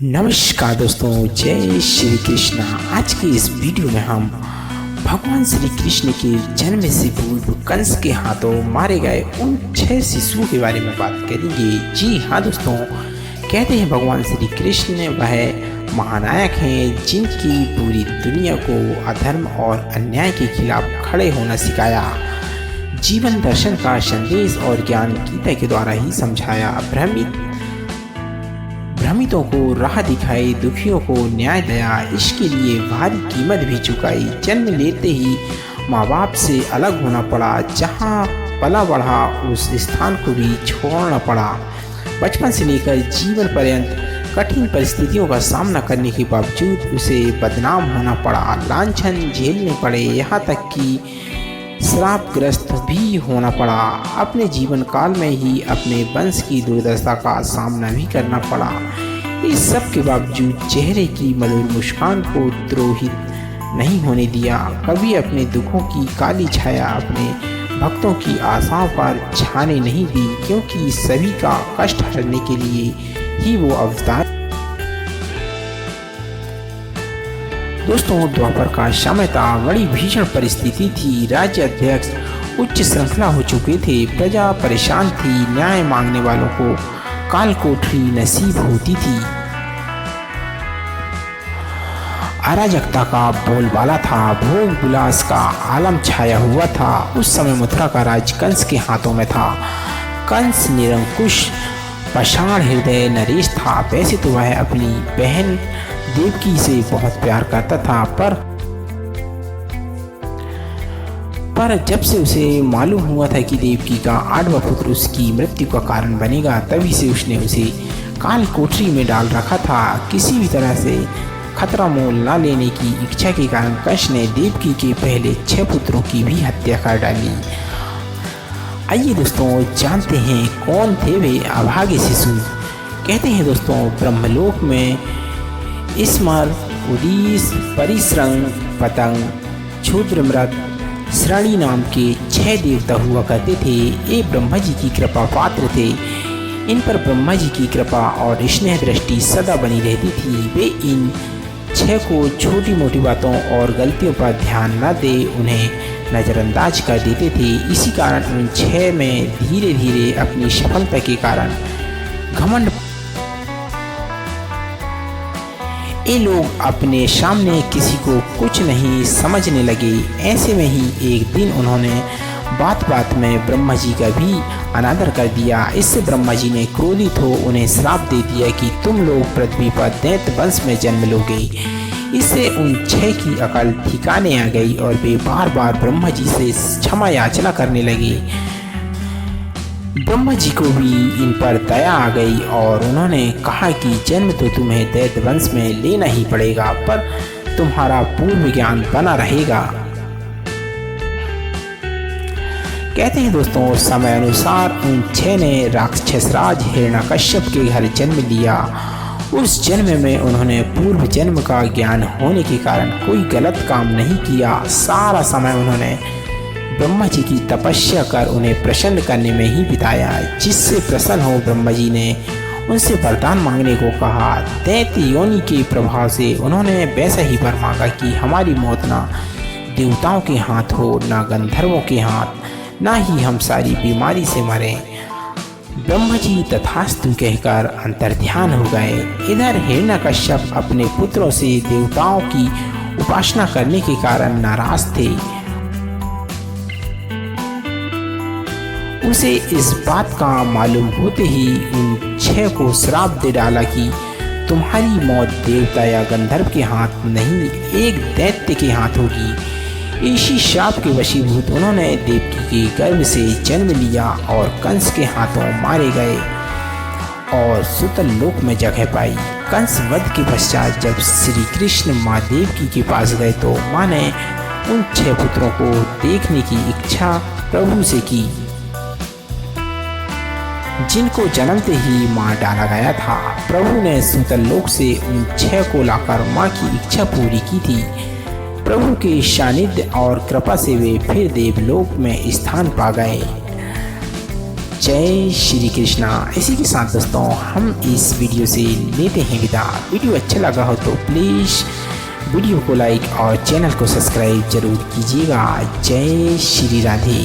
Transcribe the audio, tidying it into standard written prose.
नमस्कार दोस्तों, जय श्री कृष्णा। आज की इस वीडियो में हम भगवान श्री कृष्ण के जन्म से पूर्व कंस के हाथों मारे गए उन 6 शिशुओं के बारे में बात करेंगे। जी हाँ दोस्तों, कहते हैं भगवान श्री कृष्ण वह महानायक हैं जिनकी पूरी दुनिया को अधर्म और अन्याय के खिलाफ खड़े होना सिखाया। जीवन दर्शन का संदेश और ज्ञान गीता के द्वारा ही समझाया। भ्रमितों को राह दिखाई, दुखियों को न्याय दिया, इसके लिए भारी कीमत भी चुकाई। जन्म लेते ही माँ बाप से अलग होना पड़ा, जहाँ पला बढ़ा उस स्थान को भी छोड़ना पड़ा। बचपन से लेकर जीवन पर्यंत कठिन परिस्थितियों का सामना करने के बावजूद उसे बदनाम होना पड़ा, लांछन झेलने पड़े, यहाँ तक कि श्रापग्रस्त भी होना पड़ा। अपने जीवन काल में ही अपने वंश की दुर्दशा का सामना भी करना पड़ा। इस सब के बावजूद चेहरे की मधुर मुस्कान को द्रोहित नहीं होने दिया। कभी अपने दुखों की काली छाया अपने भक्तों की आशाओं पर छाने नहीं दी, क्योंकि सभी का कष्ट हरने के लिए ही वो अवतार। दोस्तों, द्वापर का समय था, बड़ी भीषण परिस्थिति थी। राज्य अध्यक्ष उच्च श्रृंखला हो चुके थे, प्रजा परेशान थी, न्याय मांगने वालों को काल कोठरी नसीब होती थी। अराजकता का बोलबाला था, भोग विलास का आलम छाया हुआ था। उस समय मथुरा का राज कंस के हाथों में था। कंस निरंकुश पाषाण हृदय नरेश था। वैसे तो वह अपनी बहन देवकी से बहुत प्यार करता था, पर जब से उसे मालूम हुआ था कि देवकी का 8वां पुत्र उसकी मृत्यु का कारण बनेगा, तभी से उसने उसे काल कोठरी में डाल रखा था। किसी भी तरह से खतरा मोल न लेने की इच्छा के कारण कंस ने देवकी के पहले 6 पुत्रों की भी हत्या कर डाली। आइए दोस्तों, जानते हैं कौन थे वे अभागे शिशु। कहते हैं दोस्तों, ब्रह्मलोक में स्मर, उदीस, परिश्रंग, पतंग, क्षुद्रमृत, श्रणी नाम के 6 देवता हुआ करते थे। ये ब्रह्मा जी की कृपा पात्र थे। इन पर ब्रह्मा जी की कृपा और स्नेह दृष्टि सदा बनी रहती थी। वे इन 6 को छोटी मोटी बातों और गलतियों पर ध्यान न दे उन्हें नज़रअंदाज कर देते थे। इसी कारण उन 6 में धीरे धीरे अपनी सफलता के कारण घमंड। ये लोग अपने सामने किसी को कुछ नहीं समझने लगे। ऐसे में ही एक दिन उन्होंने बात बात में ब्रह्मा जी का भी अनादर कर दिया। इससे ब्रह्मा जी ने क्रोधित हो उन्हें श्राप दे दिया कि तुम लोग पृथ्वी पर दैत्य वंश में जन्म लोगे। इससे उन 6 की अकल ठिकाने आ गई और वे बार बार ब्रह्मा जी से क्षमा याचना करने लगे। ब्रह्मा जी को भी इन पर दया आ गई और उन्होंने कहा कि जन्म तो तुम्हें दैत्य वंश में लेना ही पड़ेगा, पर तुम्हारा पूर्व ज्ञान बना रहेगा। कहते हैं दोस्तों, समय अनुसार उन 6 ने राक्षसराज हिरण्यकश्यप के घर जन्म लिया। उस जन्म में उन्होंने पूर्व जन्म का ज्ञान होने के कारण कोई गलत काम नहीं किया। सारा समय उन्होंने ब्रह्मा जी की तपस्या कर उन्हें प्रसन्न करने में ही बिताया। जिससे प्रसन्न हो ब्रह्मा जी ने उनसे वरदान मांगने को कहा। दैत्य योनि के प्रभाव से उन्होंने वैसा ही वर मांगा कि हमारी मौत ना देवताओं के हाथ हो, ना गंधर्वों के हाथ, ना ही हम सारी बीमारी से मरें। ब्रह्मा जी तथास्तु कहकर अंतर्ध्यान हो गए। इधर हिरण्यकश्यप अपने पुत्रों से देवताओं की उपासना करने के कारण नाराज थे। उसे इस बात का मालूम होते ही उन 6 को श्राप दे डाला कि तुम्हारी मौत देवता या गंधर्व के हाथ नहीं, एक दैत्य के हाथ होगी। इसी श्राप के वशीभूत उन्होंने देवकी के गर्भ से जन्म लिया और कंस के हाथों मारे गए और सुतल लोक में जगह पाई। कंस वध के पश्चात जब श्री कृष्ण माँ देवकी के पास गए तो माँ ने उन 6 पुत्रों को देखने की इच्छा प्रभु से की, जिनको जन्मते ही मार डाला गया था। प्रभु ने सुतल लोक से उन 6 को लाकर माँ की इच्छा पूरी की थी। प्रभु के सानिध्य और कृपा से वे फिर देवलोक में स्थान पा गए। जय श्री कृष्णा। इसी के साथ दोस्तों हम इस वीडियो से लेते हैं विदा। वीडियो अच्छा लगा हो तो प्लीज़ वीडियो को लाइक और चैनल को सब्सक्राइब जरूर कीजिएगा। जय श्री राधे।